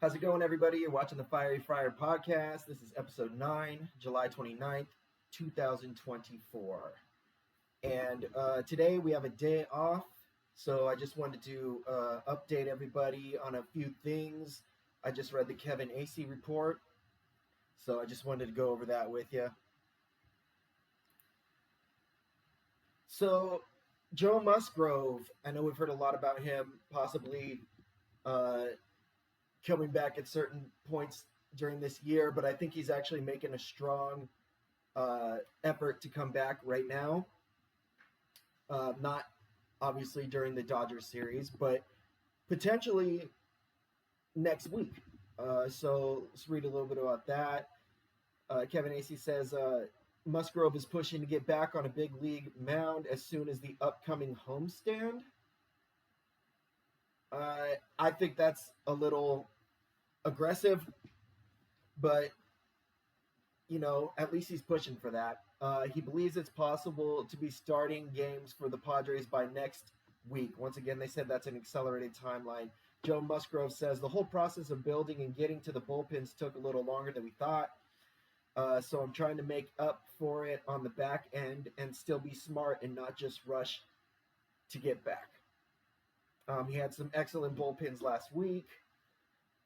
How's it going, everybody? You're watching the Fiery Friar podcast. This is episode 9, July 29th, 2024. And today we have a day off, so I just wanted to update everybody on a few things. I just read the Kevin Acee report, so I just wanted to go over that with you. So, Joe Musgrove, I know we've heard a lot about him possibly coming back at certain points during this year, but I think he's actually making a strong effort to come back right now. Not obviously during the Dodgers series, but potentially next week. So let's read a little bit about that. Kevin Acee says Musgrove is pushing to get back on a big league mound as soon as the upcoming homestand. I think that's a little aggressive, but at least he's pushing for that. He believes it's possible to be starting games for the Padres by next week. Once again, they said that's an accelerated timeline. Joe Musgrove says the whole process of building and getting to the bullpens took a little longer than we thought. So I'm trying to make up for it on the back end and still be smart and not just rush to get back. He had some excellent bullpens last week.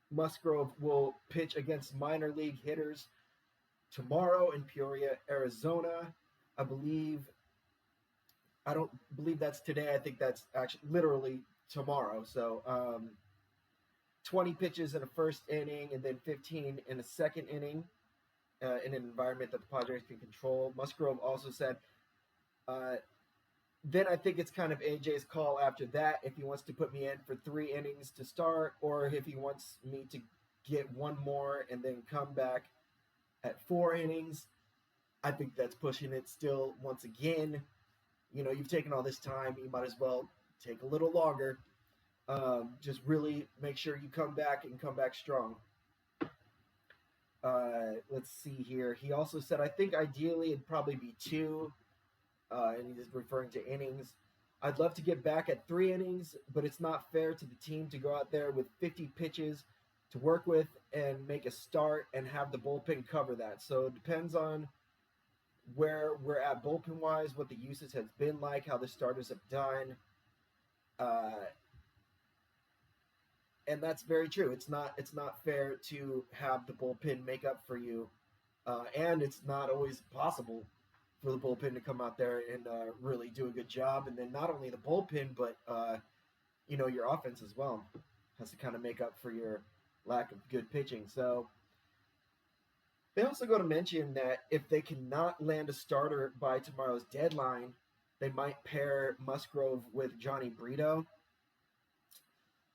Musgrove will pitch against minor league hitters tomorrow in Peoria, Arizona. I don't believe that's today. I think that's actually literally tomorrow. So 20 pitches in a first inning and then 15 in a second inning in an environment that the Padres can control. Musgrove also said, then I think it's kind of AJ's call after that if he wants to put me in for 3 innings to start or if he wants me to get one more and then come back at 4 innings. I think that's pushing it still once again. You've taken all this time. You might as well take a little longer. Just really make sure you come back and come back strong. Let's see here. He also said, I think ideally it'd probably be 2. And he's referring to innings. I'd love to get back at 3 innings, but it's not fair to the team to go out there with 50 pitches to work with and make a start and have the bullpen cover that. So it depends on where we're at bullpen-wise, what the usage has been like, how the starters have done. And that's very true. It's not fair to have the bullpen make up for you, and it's not always possible for the bullpen to come out there and really do a good job. And then not only the bullpen, but, your offense as well has to kind of make up for your lack of good pitching. So they also go to mention that if they cannot land a starter by tomorrow's deadline, they might pair Musgrove with Johnny Brito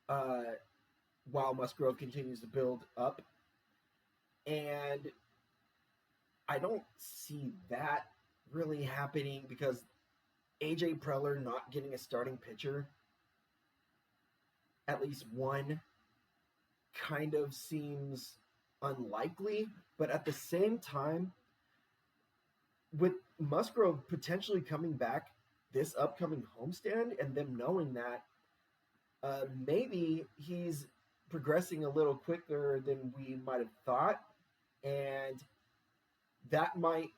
while Musgrove continues to build up. And I don't see that really happening because AJ Preller not getting a starting pitcher, at least one, kind of seems unlikely. But at the same time, with Musgrove potentially coming back this upcoming homestand and them knowing that, maybe he's progressing a little quicker than we might have thought. And that might,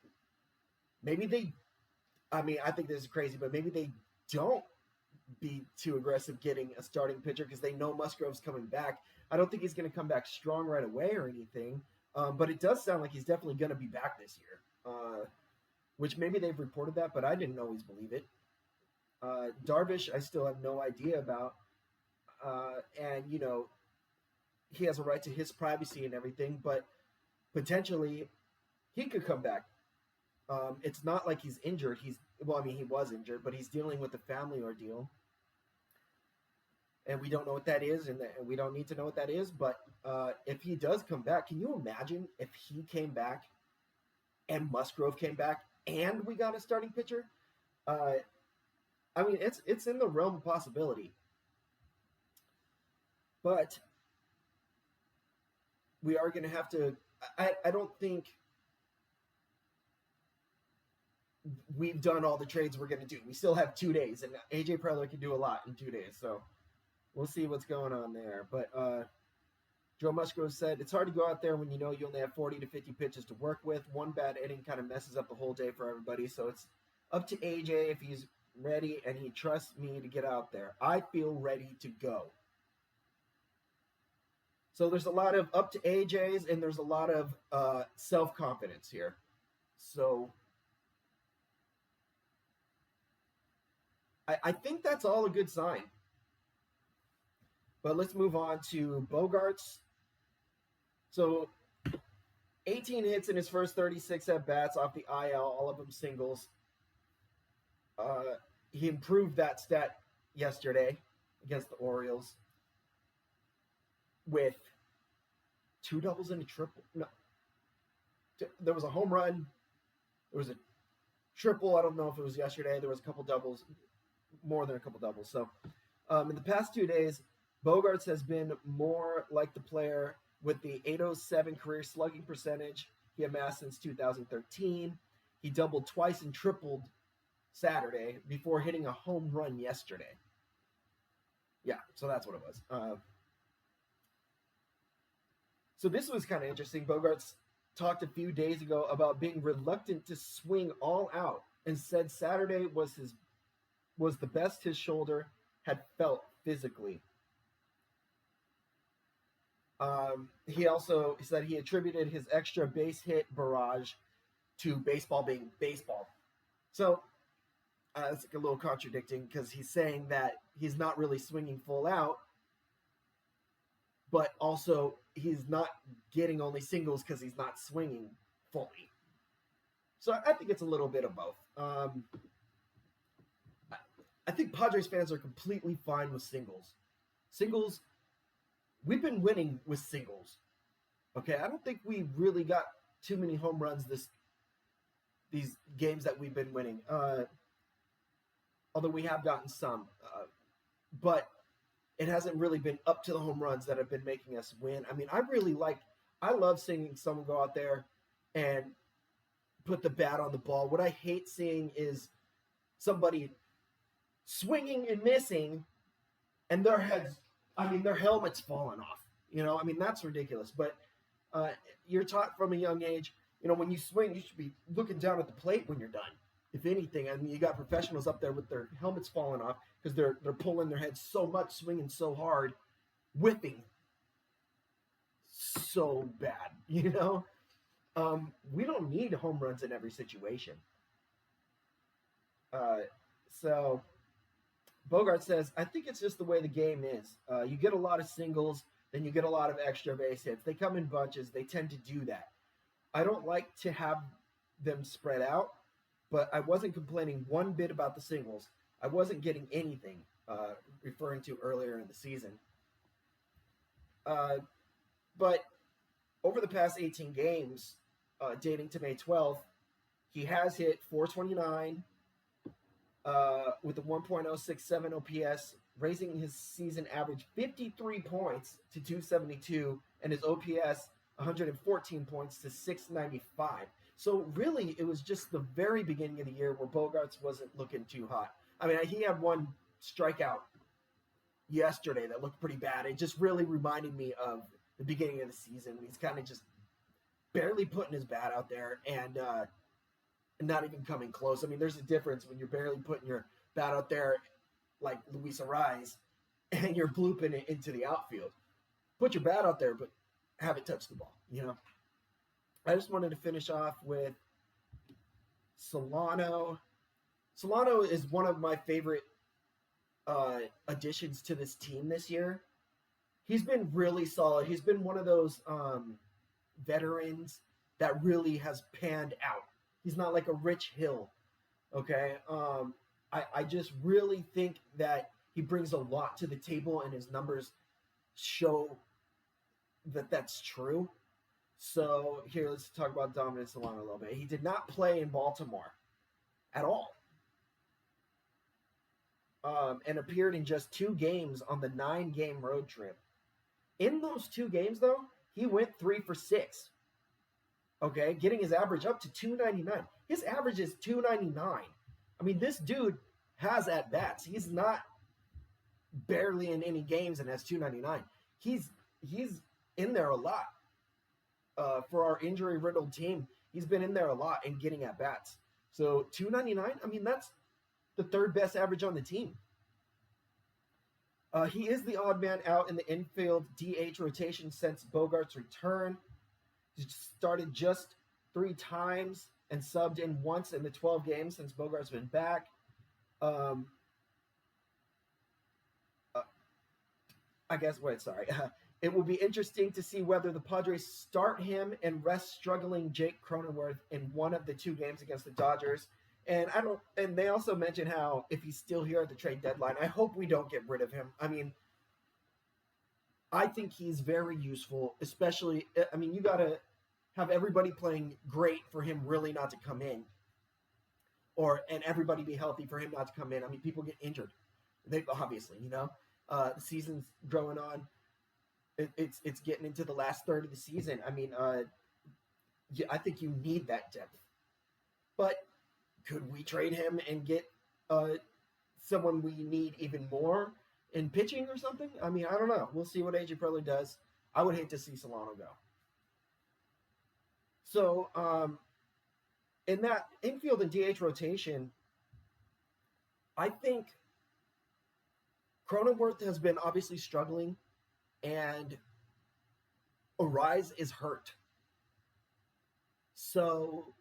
I think this is crazy, but maybe they don't be too aggressive getting a starting pitcher because they know Musgrove's coming back. I don't think he's going to come back strong right away or anything, but it does sound like he's definitely going to be back this year, which maybe they've reported that, but I didn't always believe it. Darvish, I still have no idea about, and, he has a right to his privacy and everything, but potentially he could come back. It's not like he's injured. He was injured, but he's dealing with a family ordeal. And we don't know what that is, and we don't need to know what that is. But if he does come back, can you imagine if he came back and Musgrove came back and we got a starting pitcher? It's in the realm of possibility. But we are going to have to – I don't think – we've done all the trades we're going to do. We still have 2 days, and AJ Preller can do a lot in 2 days. So we'll see what's going on there. But Joe Musgrove said, "It's hard to go out there when you know you only have 40 to 50 pitches to work with. One bad inning kind of messes up the whole day for everybody. So it's up to AJ if he's ready and he trusts me to get out there. I feel ready to go." So there's a lot of up to AJ's and there's a lot of self-confidence here. So I think that's all a good sign. But let's move on to Bogearts. So 18 hits in his first 36 at-bats off the IL, all of them singles. He improved that stat yesterday against the Orioles with 2 doubles and a triple. No, there was a home run. There was a triple. I don't know if it was yesterday. There was a couple doubles, more than a couple doubles. So in the past 2 days, Bogearts has been more like the player with the .807 career slugging percentage he amassed since 2013. He doubled twice and tripled Saturday before hitting a home run yesterday. Yeah, so that's what it was. So this was kind of interesting. Bogearts talked a few days ago about being reluctant to swing all out and said Saturday was the best his shoulder had felt physically. He also said he attributed his extra base hit barrage to baseball being baseball. So it's like a little contradicting because he's saying that he's not really swinging full out, but also he's not getting only singles because he's not swinging fully. So I think it's a little bit of both. I think Padres fans are completely fine with singles. Singles, we've been winning with singles. Okay, I don't think we really got too many home runs these games that we've been winning. Although we have gotten some, but it hasn't really been up to the home runs that have been making us win. I mean, I love seeing someone go out there and put the bat on the ball. What I hate seeing is somebody swinging and missing and their helmet's falling off. That's ridiculous. But you're taught from a young age, when you swing, you should be looking down at the plate when you're done. If anything, you got professionals up there with their helmets falling off because they're pulling their heads so much, swinging so hard, whipping so bad. We don't need home runs in every situation. So Bogearts says, "I think it's just the way the game is. You get a lot of singles, then you get a lot of extra base hits. They come in bunches. They tend to do that. I don't like to have them spread out, but I wasn't complaining one bit about the singles. I wasn't getting anything," referring to earlier in the season. But over the past 18 games, dating to May 12th, he has hit .429 with a 1.067 OPS, raising his season average 53 points to 272, and his OPS 114 points to 695. So really, it was just the very beginning of the year where Bogearts wasn't looking too hot. He had one strikeout yesterday that looked pretty bad. It just really reminded me of the beginning of the season when he's kind of just barely putting his bat out there and not even coming close. There's a difference when you're barely putting your bat out there like Luis Arraez and you're blooping it into the outfield. Put your bat out there, but have it touch the ball, I just wanted to finish off with Solano. Solano is one of my favorite additions to this team this year. He's been really solid. He's been one of those veterans that really has panned out. He's not like a Rich Hill, okay? I just really think that he brings a lot to the table, and his numbers show that that's true. So here, let's talk about Dominic Solano a little bit. He did not play in Baltimore at all, and appeared in just 2 games on the 9-game road trip. In those 2 games, though, he went 3 for 6. Okay, getting his average up to 299. His average is 299. This dude has at bats. He's not barely in any games and has 299. He's in there a lot. For our injury-riddled team, he's been in there a lot and getting at bats. So $2.99, I mean, that's the third best average on the team. He is the odd man out in the infield DH rotation since Bogearts' return. He started just 3 times and subbed in once in the 12 games since Bogearts' been back. It will be interesting to see whether the Padres start him and rest struggling Jake Cronenworth in one of the 2 games against the Dodgers. And they also mentioned how if he's still here at the trade deadline, I hope we don't get rid of him. I mean, I think he's very useful, especially, I mean, you got to have everybody playing great for him really not to come in. And everybody be healthy for him not to come in. I mean, people get injured. They obviously, the season's growing on. It's getting into the last third of the season. I mean, I think you need that depth. But could we trade him and get someone we need even more in pitching or something? I mean, I don't know. We'll see what AJ Preller does. I would hate to see Solano go. So, in that infield and DH rotation, I think Cronenworth has been obviously struggling, and Arise is hurt. So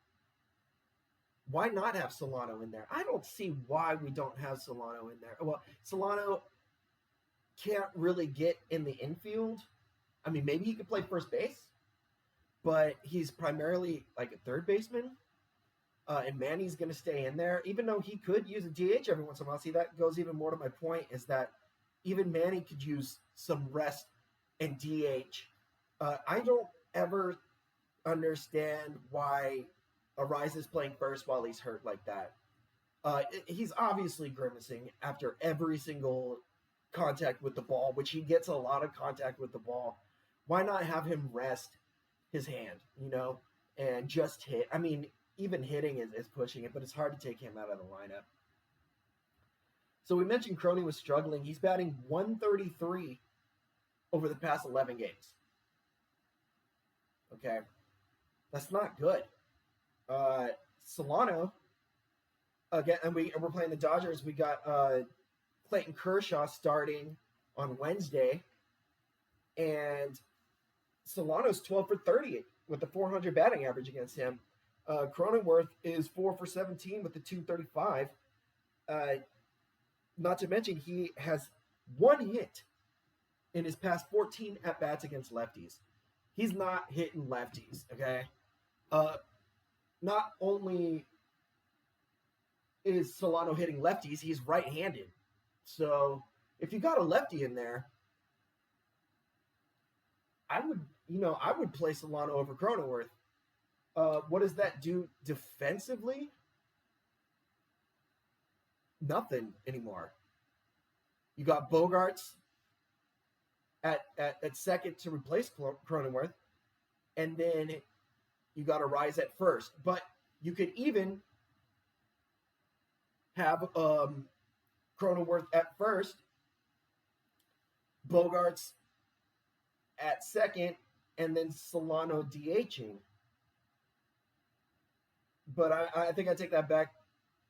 why not have Solano in there? I don't see why we don't have Solano in there. Well, Solano can't really get in the infield. I mean, maybe he could play first base, but he's primarily like a third baseman. And Manny's going to stay in there, even though he could use a DH every once in a while. See, that goes even more to my point, is that even Manny could use some rest and DH. I don't ever understand why Arise is playing first while he's hurt like that. He's obviously grimacing after every single contact with the ball, which he gets a lot of contact with the ball. Why not have him rest his hand, and just hit? I mean, even hitting is pushing it, but it's hard to take him out of the lineup. So we mentioned Croney was struggling. He's batting .133 over the past 11 games. Okay. That's not good. Solano, again, and we're playing the Dodgers. We got Clayton Kershaw starting on Wednesday. And Solano's 12 for 30 with a 400 batting average against him. Cronenworth is 4 for 17 with the 235. Not to mention, he has 1 hit in his past 14 at-bats against lefties. He's not hitting lefties, okay? Not only is Solano hitting lefties, he's right-handed. So if you got a lefty in there, I would play Solano over Cronenworth. What does that do defensively? Nothing anymore. You got Bogearts at second to replace Cronenworth, and then you got Arise at first. But you could even have Cronenworth at first, Bogearts at second, and then Solano DHing. But I think I take that back.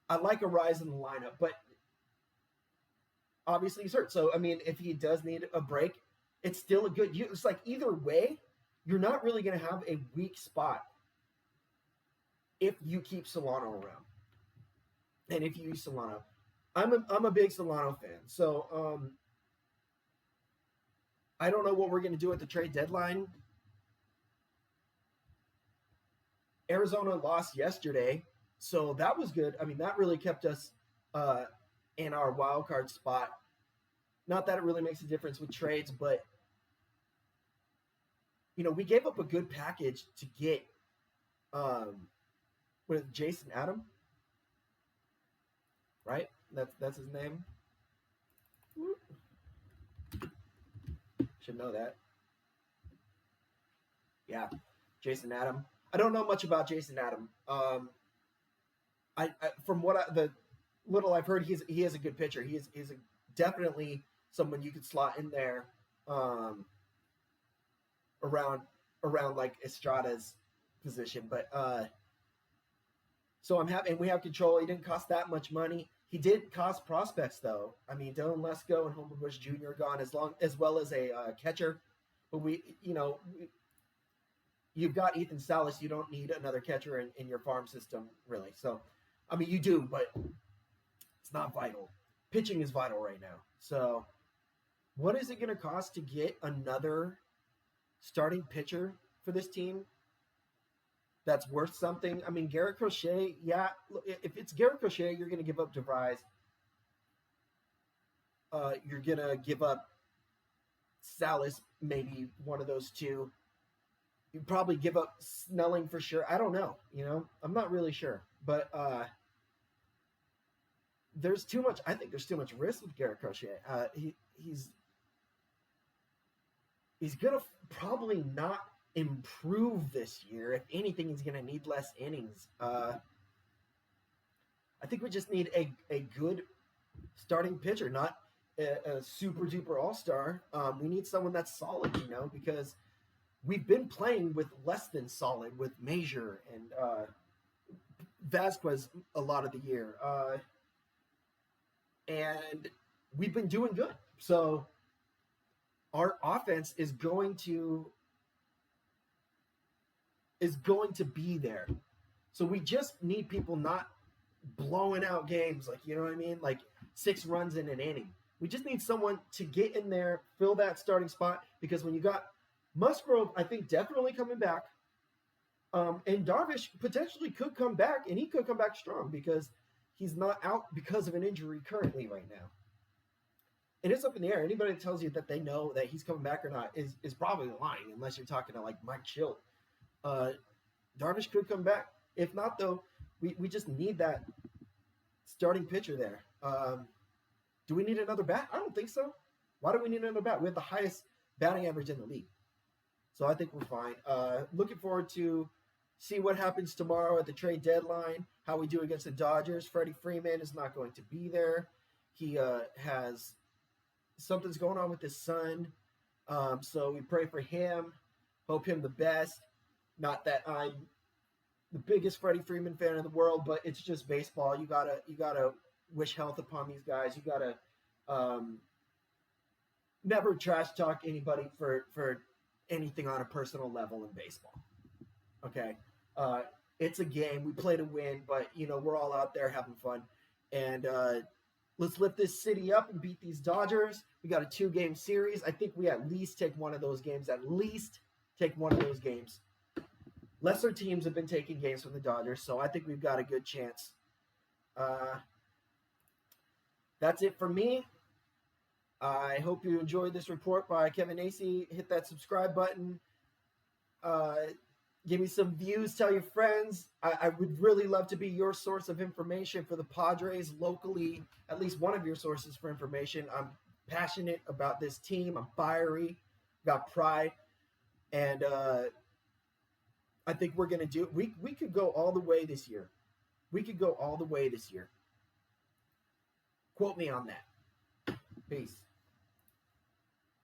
I like Arise in the lineup, but obviously he's hurt. So, I mean, if he does need a break, it's still a good... It's like either way, you're not really going to have a weak spot if you keep Solano around. And if you use Solano. I'm a big Solano fan. So, I don't know what we're going to do at the trade deadline. Arizona lost yesterday, so that was good. I mean, that really kept us in our wild card spot. Not that it really makes a difference with trades, but we gave up a good package to get with Jason Adam, right? That's his name. Should know that. Yeah, Jason Adam. I don't know much about Jason Adam. From the little I've heard, he is a good pitcher. He is definitely someone you could slot in there around like Estrada's position. But so I'm happy, and we have control. He didn't cost that much money. He did cost prospects, though. I mean, Dylan Lesko and Homer Bush Jr. are gone, as well as a catcher. But you've got Ethan Salas. You don't need another catcher in your farm system, really. So, I mean, you do, but it's not vital. Pitching is vital right now. So, what is it going to cost to get another starting pitcher for this team that's worth something? I mean, Garrett Crochet, yeah. If it's Garrett Crochet, you're going to give up DeVries. You're going to give up Salas, maybe one of those two. You'd probably give up Snelling for sure. I don't know. I'm not really sure. But there's too much. I think there's too much risk with Garrett Crochet. He's going to probably not improve this year. If anything, he's going to need less innings. I think we just need a good starting pitcher, not a super duper all-star. We need someone that's solid, because we've been playing with less than solid with Major and Vasquez a lot of the year. And we've been doing good. So our offense is going to be there. So we just need people not blowing out games, like, you know what I mean? Like 6 runs in an inning. We just need someone to get in there, fill that starting spot, because when you got Musgrove, I think definitely coming back, and Darvish potentially could come back, and he could come back strong because he's not out because of an injury currently right now. And it's up in the air. Anybody that tells you that they know that he's coming back or not is probably lying, unless you're talking to like Mike Schilt. Darvish could come back. If not, though, we just need that starting pitcher there. Do we need another bat? I don't think so. Why do we need another bat? We have the highest batting average in the league. So I think we're fine. Looking forward to see what happens tomorrow at the trade deadline, how we do against the Dodgers. Freddie Freeman is not going to be there. He has something's going on with his son. So we pray for him. Hope him the best. Not that I'm the biggest Freddie Freeman fan in the world, but it's just baseball. You gotta wish health upon these guys. You gotta never trash talk anybody for anything on a personal level in baseball. Okay, it's a game. We play to win, but we're all out there having fun, and let's lift this city up and beat these Dodgers. We got a 2-game series. I think we at least take one of those games. Lesser teams have been taking games from the Dodgers, so I think we've got a good chance. That's it for me. I hope you enjoyed this report by Kevin Acee. Hit that subscribe button. Give me some views. Tell your friends. I would really love to be your source of information for the Padres locally, at least one of your sources for information. I'm passionate about this team. I'm fiery, got pride, and I think we're going to do it. We could go all the way this year. Quote me on that. Peace.